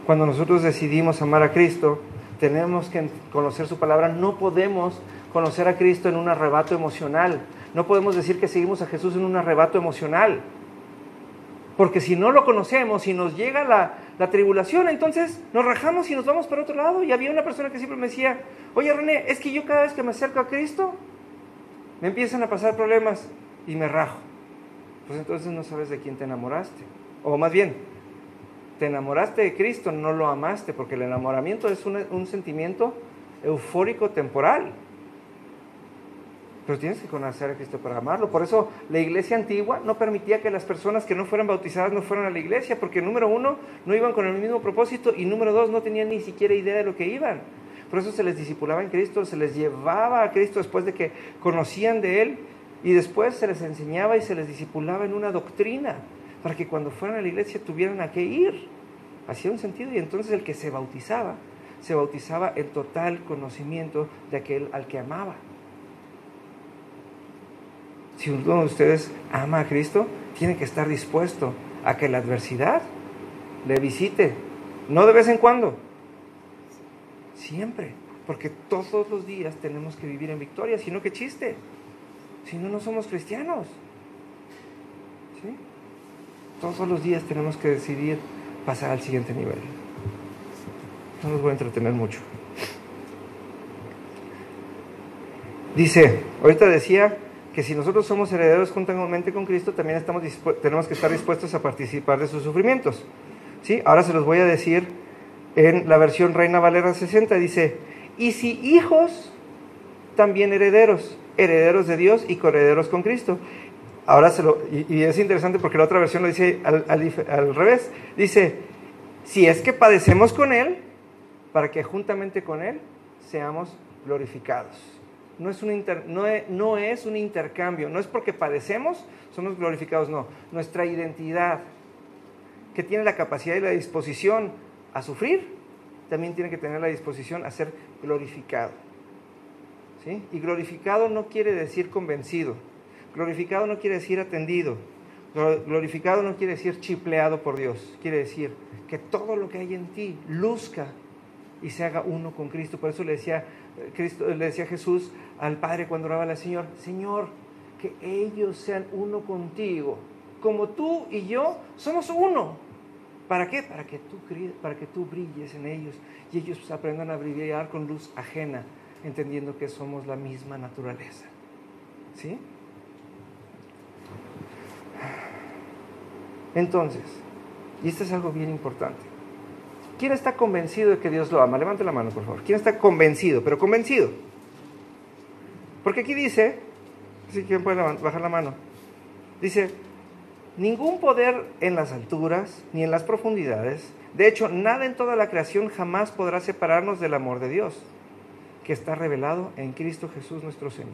Cuando nosotros decidimos amar a Cristo, tenemos que conocer su palabra. No podemos conocer a Cristo en un arrebato emocional. No podemos decir que seguimos a Jesús en un arrebato emocional. Porque si no lo conocemos, si nos llega la tribulación, entonces nos rajamos y nos vamos para otro lado. Y había una persona que siempre me decía, oye René, es que yo cada vez que me acerco a Cristo, me empiezan a pasar problemas y me rajo. Pues entonces no sabes de quién te enamoraste. O más bien, te enamoraste de Cristo, no lo amaste, porque el enamoramiento es un sentimiento eufórico temporal. Pero tienes que conocer a Cristo para amarlo. Por eso la iglesia antigua no permitía que las personas que no fueran bautizadas no fueran a la iglesia, porque número uno, no iban con el mismo propósito, y número dos, no tenían ni siquiera idea de lo que iban. Por eso se les discipulaba en Cristo, se les llevaba a Cristo después de que conocían de Él, y después se les enseñaba y se les discipulaba en una doctrina. para que cuando fueran a la iglesia tuvieran a qué ir. Hacía un sentido, y entonces el que se bautizaba en total conocimiento de aquel al que amaba. Si uno de ustedes ama a Cristo, tiene que estar dispuesto a que la adversidad le visite, no de vez en cuando, siempre, porque todos los días tenemos que vivir en victoria, si no, qué chiste, si no, no somos cristianos, ¿sí? Todos los días tenemos que decidir pasar al siguiente nivel. No los voy a entretener mucho. Dice, ahorita decía que si nosotros somos herederos juntamente con Cristo, también tenemos que estar dispuestos a participar de sus sufrimientos. ¿Sí? Ahora se los voy a decir en la versión Reina Valera 60. Dice, y si hijos, también herederos de Dios y coherederos con Cristo. Ahora y es interesante porque la otra versión lo dice al revés. Dice, si es que padecemos con Él, para que juntamente con Él seamos glorificados. No es un intercambio, no es porque padecemos, somos glorificados, no. Nuestra identidad, que tiene la capacidad y la disposición a sufrir, también tiene que tener la disposición a ser glorificado. ¿Sí? Y glorificado no quiere decir convencido, glorificado no quiere decir atendido, glorificado no quiere decir chipleado por Dios, quiere decir que todo lo que hay en ti luzca y se haga uno con Cristo. Por eso le decía Jesús al Padre cuando oraba al Señor, Señor, que ellos sean uno contigo, como tú y yo somos uno. ¿Para qué? Para que tú brilles en ellos y ellos aprendan a brillar con luz ajena, entendiendo que somos la misma naturaleza. ¿Sí? Entonces, y esto es algo bien importante, ¿quién está convencido de que Dios lo ama? Levante la mano, por favor. ¿Quién está convencido? Pero convencido. Porque aquí dice, si quieren pueden bajar la mano, dice, ningún poder en las alturas ni en las profundidades, de hecho, nada en toda la creación jamás podrá separarnos del amor de Dios, que está revelado en Cristo Jesús nuestro Señor.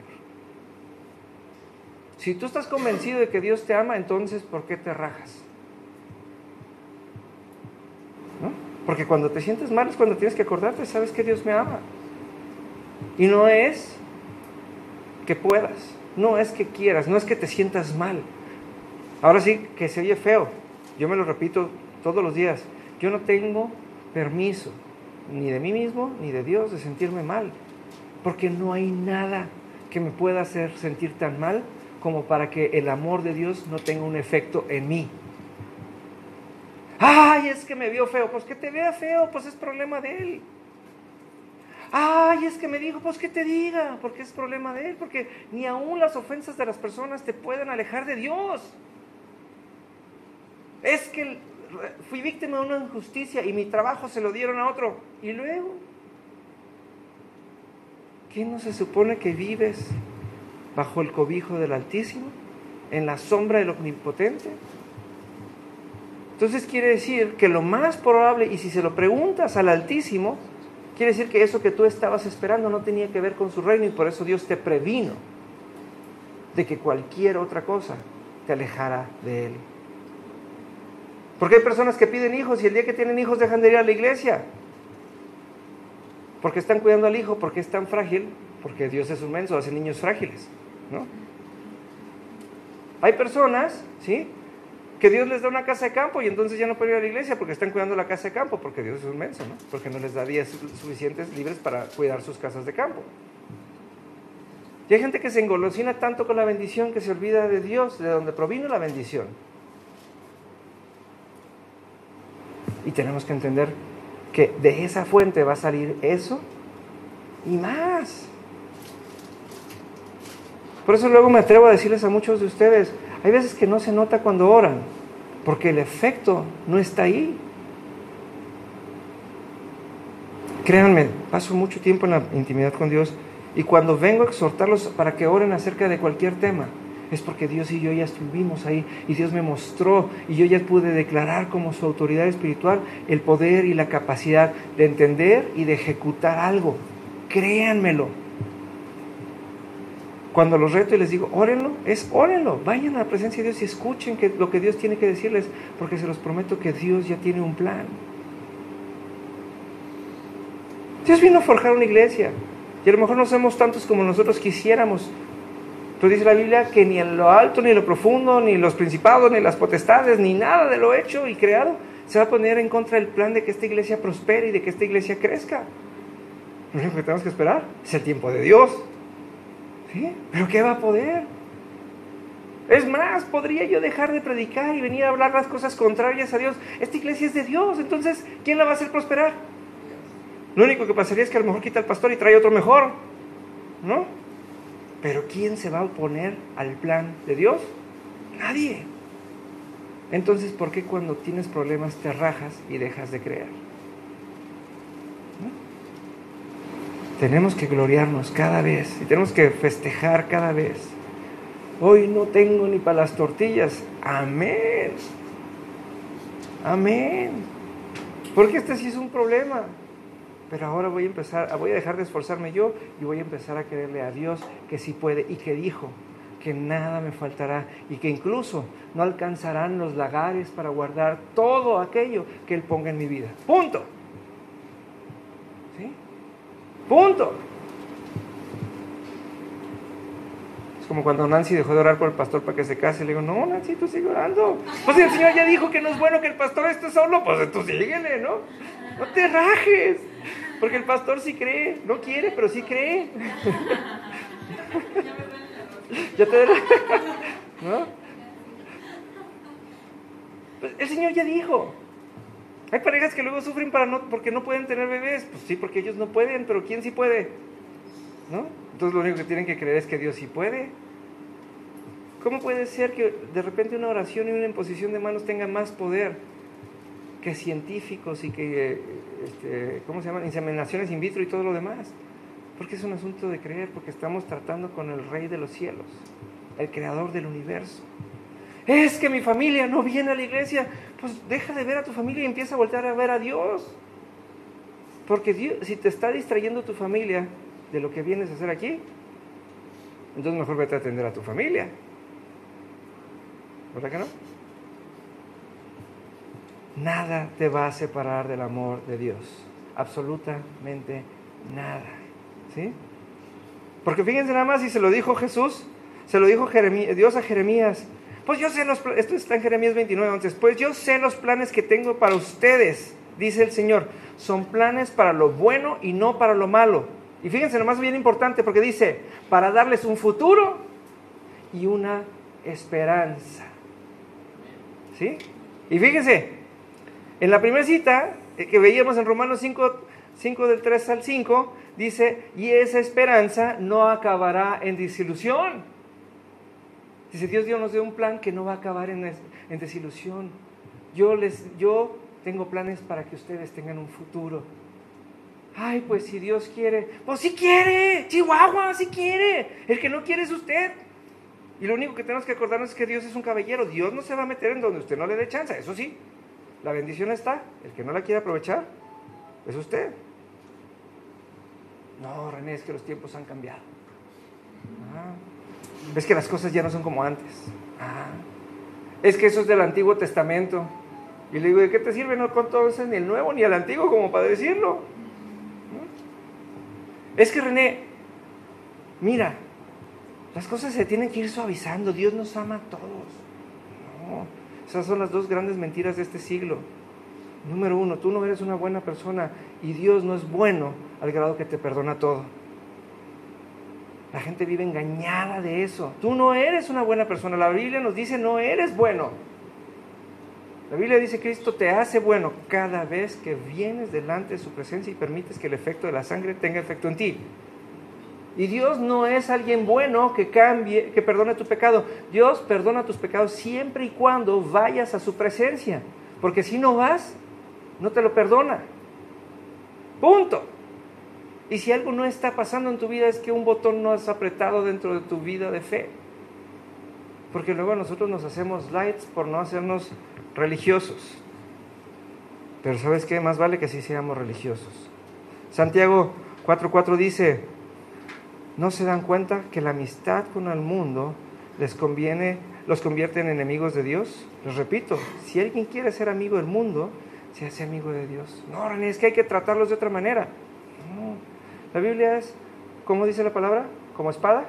Si tú estás convencido de que Dios te ama, entonces, ¿por qué te rajas? ¿No? Porque cuando te sientes mal es cuando tienes que acordarte, sabes que Dios me ama. Y no es que puedas, no es que quieras, no es que te sientas mal. Ahora sí que se oye feo, yo me lo repito todos los días, yo no tengo permiso, ni de mí mismo, ni de Dios, de sentirme mal, porque no hay nada que me pueda hacer sentir tan mal como para que el amor de Dios no tenga un efecto en mí. Ay, es que me vio feo, pues que te vea feo, pues es problema de él. Ay, es que me dijo, pues que te diga, porque es problema de él, porque ni aún las ofensas de las personas te pueden alejar de Dios. Es que fui víctima de una injusticia y mi trabajo se lo dieron a otro. Y luego, ¿qué no se supone que vives bajo el cobijo del Altísimo, en la sombra del Omnipotente? Entonces quiere decir que lo más probable, y si se lo preguntas al Altísimo, quiere decir que eso que tú estabas esperando no tenía que ver con su reino, y por eso Dios te previno de que cualquier otra cosa te alejara de Él. Porque hay personas que piden hijos y el día que tienen hijos dejan de ir a la iglesia. Porque están cuidando al hijo, porque es tan frágil, porque Dios es un menso, hace niños frágiles, ¿no? Hay personas, ¿sí?, que Dios les da una casa de campo y entonces ya no pueden ir a la iglesia porque están cuidando la casa de campo, porque Dios es un menso, ¿no? Porque no les da días suficientes libres para cuidar sus casas de campo. Y hay gente que se engolosina tanto con la bendición que se olvida de Dios, de donde provino la bendición. Y tenemos que entender que de esa fuente va a salir eso y más. Por eso luego me atrevo a decirles a muchos de ustedes, hay veces que no se nota cuando oran, porque el efecto no está ahí. Créanme, paso mucho tiempo en la intimidad con Dios y cuando vengo a exhortarlos para que oren acerca de cualquier tema, es porque Dios y yo ya estuvimos ahí y Dios me mostró y yo ya pude declarar como su autoridad espiritual el poder y la capacidad de entender y de ejecutar algo. Créanmelo. cuando los reto y les digo, órenlo, vayan a la presencia de Dios y escuchen lo que Dios tiene que decirles, porque se los prometo que Dios ya tiene un plan. Dios vino a forjar una iglesia, y a lo mejor no somos tantos como nosotros quisiéramos, pero dice la Biblia que ni en lo alto, ni en lo profundo, ni los principados, ni las potestades, ni nada de lo hecho y creado se va a poner en contra del plan de que esta iglesia prospere y de que esta iglesia crezca. Lo único que tenemos que esperar es el tiempo de Dios. ¿Sí? ¿Pero qué va a poder? Es más, podría yo dejar de predicar y venir a hablar las cosas contrarias a Dios. Esta iglesia es de Dios, entonces, ¿quién la va a hacer prosperar? Lo único que pasaría es que a lo mejor quita al pastor y trae otro mejor, ¿no? Pero ¿quién se va a oponer al plan de Dios? Nadie. Entonces, ¿por qué cuando tienes problemas te rajas y dejas de creer? ¿No? Tenemos que gloriarnos cada vez y tenemos que festejar cada vez. Hoy no tengo ni para las tortillas. Amén. Amén. Porque este sí es un problema. Pero ahora voy a dejar de esforzarme yo y voy a empezar a creerle a Dios que sí puede y que dijo que nada me faltará y que incluso no alcanzarán los lagares para guardar todo aquello que Él ponga en mi vida. Punto. ¿Sí? Punto. Es como cuando Nancy dejó de orar por el pastor para que se case. Le digo, no, Nancy, tú sigue orando. Pues el Señor ya dijo que no es bueno que el pastor esté solo, pues tú síguele, ¿no? No te rajes. Porque el pastor sí cree, no quiere, pero sí cree. Ya te ¿no? Pues el Señor ya dijo. Hay parejas que luego sufren porque no pueden tener bebés. Pues sí, porque ellos no pueden, pero ¿quién sí puede? ¿No? Entonces lo único que tienen que creer es que Dios sí puede. ¿Cómo puede ser que de repente una oración y una imposición de manos tenga más poder que científicos y que, ¿cómo se llaman? Inseminaciones in vitro y todo lo demás? Porque es un asunto de creer, porque estamos tratando con el Rey de los cielos, el Creador del universo. Es que mi familia no viene a la iglesia. Pues deja de ver a tu familia y empieza a voltear a ver a Dios. Porque Dios, si te está distrayendo tu familia de lo que vienes a hacer aquí, entonces mejor vete a atender a tu familia. ¿Verdad que no? Nada te va a separar del amor de Dios. Absolutamente nada. ¿Sí? Porque fíjense nada más, y se lo dijo Jesús, se lo dijo Dios a Jeremías. Pues yo sé esto está en Jeremías 29:11. Pues yo sé los planes que tengo para ustedes, dice el Señor. Son planes para lo bueno y no para lo malo. Y fíjense nomás, bien importante, porque dice, para darles un futuro y una esperanza. ¿Sí? Y fíjense, en la primera cita que veíamos en Romanos 5 del 3 al 5, dice, y esa esperanza no acabará en desilusión. Dice, Dios nos dio un plan que no va a acabar en desilusión. Yo tengo planes para que ustedes tengan un futuro. Ay, pues si Dios quiere, pues sí quiere, Chihuahua, sí quiere. El que no quiere es usted. Y lo único que tenemos que acordarnos es que Dios es un caballero. Dios no se va a meter en donde usted no le dé chance, eso sí. La bendición está, el que no la quiere aprovechar es usted. No, René, es que los tiempos han cambiado. Es que las cosas ya no son como antes. Es que eso es del Antiguo Testamento. Y le digo, ¿de qué te sirve? No con todo eso, ni el Nuevo ni el Antiguo, como para decirlo. ¿No? Es que René, mira, las cosas se tienen que ir suavizando. Dios nos ama a todos. No, esas son las dos grandes mentiras de este siglo. Número uno, tú no eres una buena persona y Dios no es bueno al grado que te perdona todo. La gente vive engañada de eso. Tú no eres una buena persona. La Biblia nos dice no eres bueno. La Biblia dice Cristo te hace bueno cada vez que vienes delante de su presencia y permites que el efecto de la sangre tenga efecto en ti. Y Dios no es alguien bueno que cambie, que perdone tu pecado. Dios perdona tus pecados siempre y cuando vayas a su presencia. Porque si no vas, no te lo perdona. Punto. Y si algo no está pasando en tu vida es que un botón no has apretado dentro de tu vida de fe. Porque luego nosotros nos hacemos lights por no hacernos religiosos. Pero ¿sabes qué? Más vale que sí seamos religiosos. Santiago 4:4 dice, no se dan cuenta que la amistad con el mundo los convierte en enemigos de Dios. Les repito, si alguien quiere ser amigo del mundo, se hace amigo de Dios. No, René, es que hay que tratarlos de otra manera. No. La Biblia es, ¿cómo dice la palabra? ¿Como espada?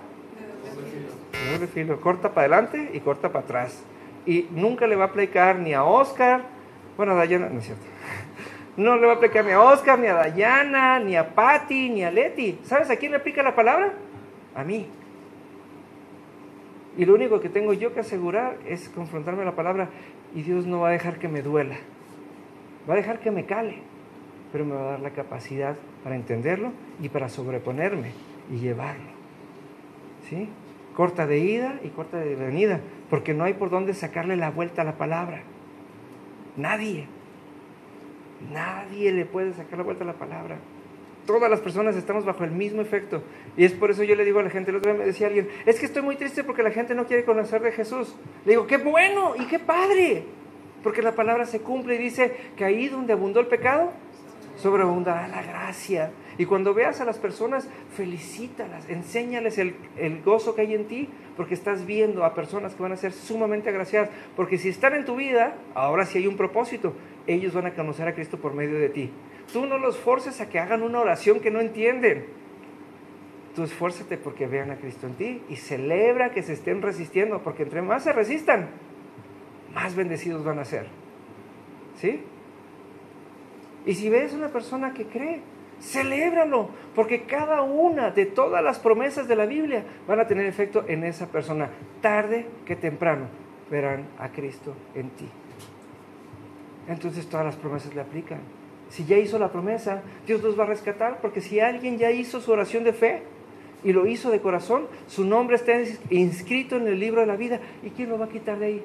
De doble filo. Corta para adelante y corta para atrás. Y nunca le va a aplicar ni a Oscar, bueno, a Dayana, no es cierto. No le va a aplicar ni a Oscar, ni a Dayana, ni a Patty, ni a Leti. ¿Sabes a quién le aplica la palabra? A mí. Y lo único que tengo yo que asegurar es confrontarme a la palabra, y Dios no va a dejar que me duela. Va a dejar que me cale, pero me va a dar la capacidad para entenderlo y para sobreponerme y llevarlo. ¿Sí? Corta de ida y corta de venida, porque no hay por dónde sacarle la vuelta a la palabra. Nadie le puede sacar la vuelta a la palabra. Todas las personas estamos bajo el mismo efecto, y es por eso yo le digo a la gente. El otro día me decía alguien, es que estoy muy triste porque la gente no quiere conocer de Jesús. Le digo, qué bueno y qué padre, porque la palabra se cumple y dice que ahí donde abundó el pecado, sobreabundará la gracia. Y cuando veas a las personas, felicítalas, enséñales el gozo que hay en ti, porque estás viendo a personas que van a ser sumamente agraciadas, porque si están en tu vida, ahora sí hay un propósito, ellos van a conocer a Cristo por medio de ti. Tú no los forces a que hagan una oración que no entienden. Tú esfuérzate porque vean a Cristo en ti y celebra que se estén resistiendo, porque entre más se resistan, más bendecidos van a ser. ¿Sí? Y si ves una persona que cree, celébralo, porque cada una de todas las promesas de la Biblia van a tener efecto en esa persona. Tarde que temprano verán a Cristo en ti. Entonces todas las promesas le aplican. Si ya hizo la promesa, Dios los va a rescatar, porque si alguien ya hizo su oración de fe y lo hizo de corazón, su nombre está inscrito en el libro de la vida. ¿Y quién lo va a quitar de ahí?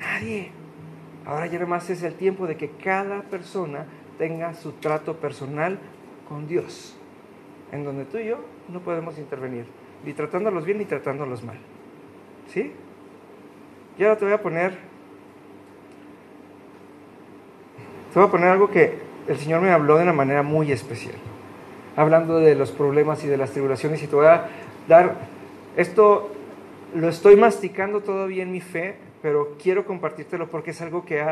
Nadie. Ahora ya nomás es el tiempo de que cada persona tenga su trato personal con Dios, en donde tú y yo no podemos intervenir, ni tratándolos bien ni tratándolos mal. ¿Sí? Y ahora te voy a poner algo que el Señor me habló de una manera muy especial, hablando de los problemas y de las tribulaciones, y te voy a dar esto. Lo estoy masticando todavía en mi fe, pero quiero compartírtelo porque es algo que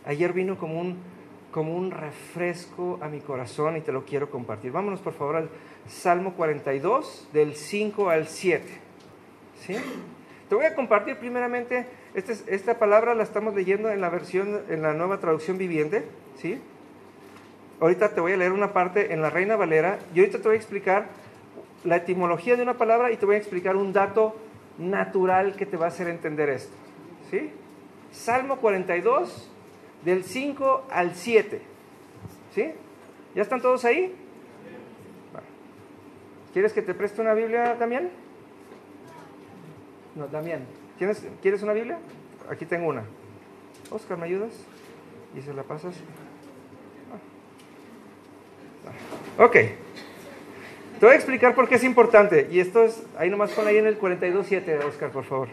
ayer vino como un refresco a mi corazón, y te lo quiero compartir. Vámonos por favor al Salmo 42, del 5 al 7. ¿Sí? Te voy a compartir primeramente, esta palabra la estamos leyendo en la Nueva Traducción Viviente. ¿Sí? Ahorita te voy a leer una parte en la Reina Valera, y ahorita te voy a explicar la etimología de una palabra, y te voy a explicar un dato natural que te va a hacer entender esto. ¿Sí? Salmo 42, del 5 al 7. ¿Sí? ¿Ya están todos ahí? Bueno. ¿Quieres que te preste una Biblia, Damián? No, Damián. ¿Quieres una Biblia? Aquí tengo una. Oscar, ¿me ayudas? ¿Y se la pasas? Ok. Te voy a explicar por qué es importante. Y esto es, ahí nomás pon ahí en el 42.7, Oscar, por favor.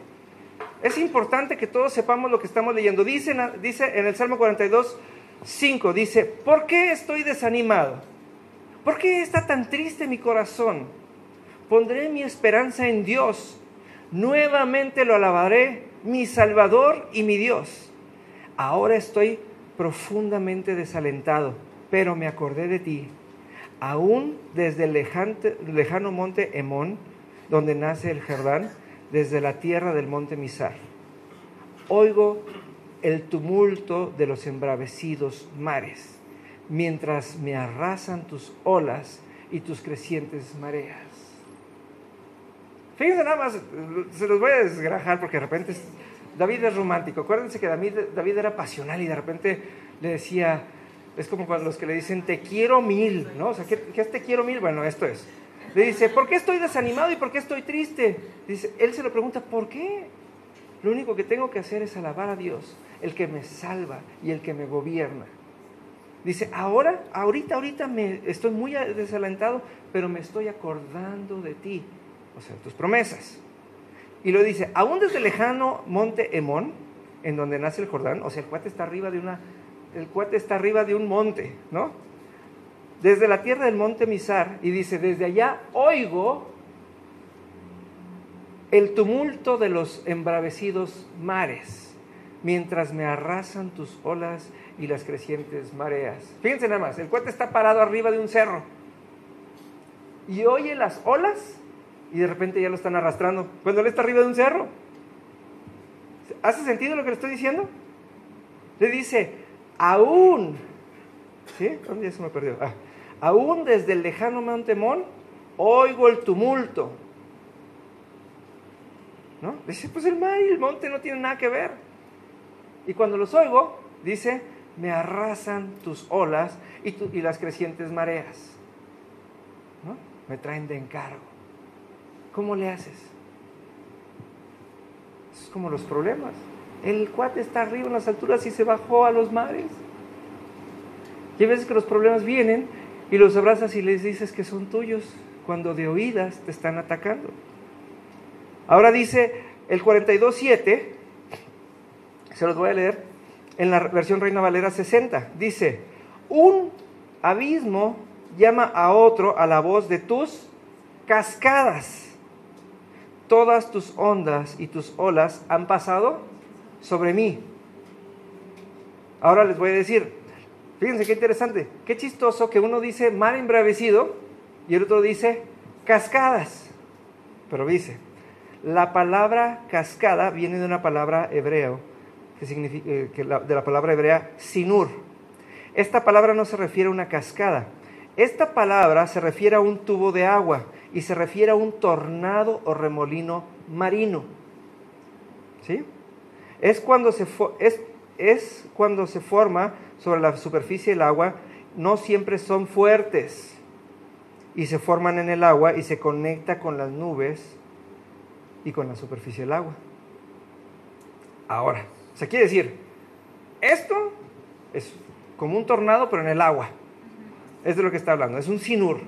Es importante que todos sepamos lo que estamos leyendo. Dice en el Salmo 42.5, dice, ¿por qué estoy desanimado? ¿Por qué está tan triste mi corazón? Pondré mi esperanza en Dios. Nuevamente lo alabaré, mi Salvador y mi Dios. Ahora estoy profundamente desalentado, pero me acordé de ti. Aún desde el lejano monte Hemón, donde nace el Jordán, desde la tierra del monte Mizar. Oigo el tumulto de los embravecidos mares, mientras me arrasan tus olas y tus crecientes mareas. Fíjense nada más, se los voy a desgrajar porque de repente David es romántico. Acuérdense que David era pasional y de repente le decía, es como cuando los que le dicen te quiero 1000, ¿no? O sea, ¿qué es te quiero 1000? Bueno, esto es. Le dice, ¿por qué estoy desanimado y por qué estoy triste? Dice, él se lo pregunta, ¿por qué? Lo único que tengo que hacer es alabar a Dios, el que me salva y el que me gobierna. Dice, ahorita me estoy muy desalentado, pero me estoy acordando de ti, o sea, tus promesas. Y lo dice, aún desde el lejano monte Hemón, en donde nace el Jordán, o sea, el cuate está arriba de un monte, ¿no? desde la tierra del monte Mizar, y dice, desde allá oigo el tumulto de los embravecidos mares, mientras me arrasan tus olas y las crecientes mareas. Fíjense nada más, el cuate está parado arriba de un cerro y oye las olas y de repente ya lo están arrastrando cuando él está arriba de un cerro. ¿Hace sentido lo que le estoy diciendo? Le dice, aún, ¿sí? ¿Dónde se me perdió? Aún desde el lejano monte Mon, oigo el tumulto. ¿No? Dice, pues el mar y el monte no tienen nada que ver. Y cuando los oigo, dice, me arrasan tus olas y las crecientes mareas. ¿No? Me traen de encargo. ¿Cómo le haces? Es como los problemas. El cuate está arriba en las alturas y se bajó a los mares. Y hay veces que los problemas vienen y los abrazas y les dices que son tuyos, cuando de oídas te están atacando. Ahora dice el 42:7, se los voy a leer en la versión Reina Valera 60. Dice, un abismo llama a otro a la voz de tus cascadas. Todas tus ondas y tus olas han pasado sobre mí. Ahora les voy a decir, fíjense qué interesante, qué chistoso que uno dice mar embravecido y el otro dice cascadas. Pero dice, la palabra cascada viene de una palabra hebreo, que significa, de la palabra hebrea sinur. Esta palabra no se refiere a una cascada. Esta palabra se refiere a un tubo de agua y se refiere a un tornado o remolino marino. ¿Sí? Es cuando se forma sobre la superficie del agua, no siempre son fuertes y se forman en el agua y se conecta con las nubes y con la superficie del agua. Ahora, se quiere decir, esto es como un tornado pero en el agua. Es de lo que está hablando, es un sinur.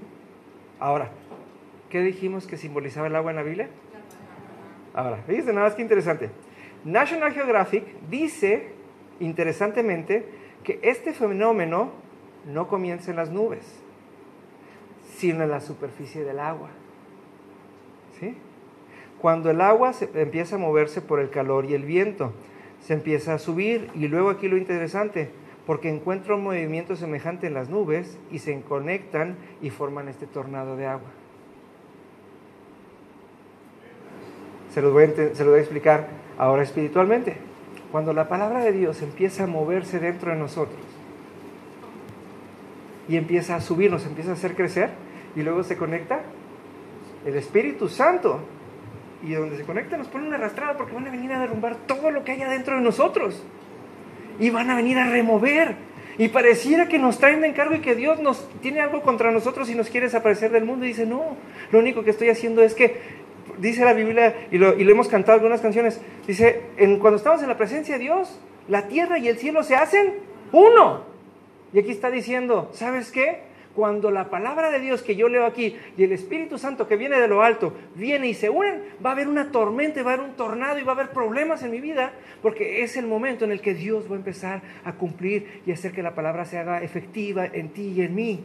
Ahora, ¿qué dijimos que simbolizaba el agua en la Biblia? Ahora, fíjense nada más que interesante. National Geographic dice, interesantemente, que este fenómeno no comienza en las nubes, sino en la superficie del agua. ¿Sí? Cuando el agua empieza a moverse por el calor y el viento, se empieza a subir, y luego aquí lo interesante, porque encuentra un movimiento semejante en las nubes y se conectan y forman este tornado de agua. Se los voy a explicar ahora espiritualmente. Cuando la palabra de Dios empieza a moverse dentro de nosotros y empieza a subirnos, empieza a hacer crecer, y luego se conecta el Espíritu Santo, y donde se conecta nos pone una arrastrada, porque van a venir a derrumbar todo lo que hay adentro de nosotros y van a venir a remover, y pareciera que nos traen de encargo y que Dios nos tiene algo contra nosotros y nos quiere desaparecer del mundo. Y dice, no, lo único que estoy haciendo es que, dice la Biblia, y lo hemos cantado algunas canciones, dice, cuando estamos en la presencia de Dios, la tierra y el cielo se hacen uno. Y aquí está diciendo, ¿sabes qué? Cuando la palabra de Dios que yo leo aquí y el Espíritu Santo que viene de lo alto viene y se unen, va a haber una tormenta, va a haber un tornado y va a haber problemas en mi vida, porque es el momento en el que Dios va a empezar a cumplir y hacer que la palabra se haga efectiva en ti y en mí.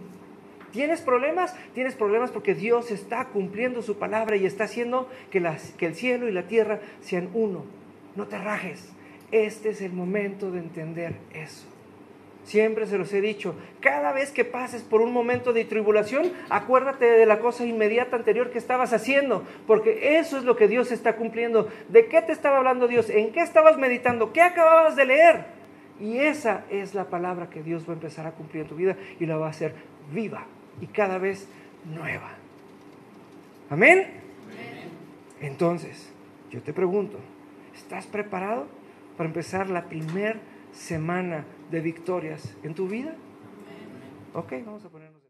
¿Tienes problemas? Tienes problemas porque Dios está cumpliendo su palabra y está haciendo que el cielo y la tierra sean uno. No te rajes. Este es el momento de entender eso. Siempre se los he dicho, cada vez que pases por un momento de tribulación, acuérdate de la cosa inmediata anterior que estabas haciendo, porque eso es lo que Dios está cumpliendo. ¿De qué te estaba hablando Dios? ¿En qué estabas meditando? ¿Qué acababas de leer? Y esa es la palabra que Dios va a empezar a cumplir en tu vida y la va a hacer viva y cada vez nueva. ¿Amén? Amén. Entonces, yo te pregunto, ¿estás preparado para empezar la primera semana de victorias en tu vida? Ok, vamos a ponernos de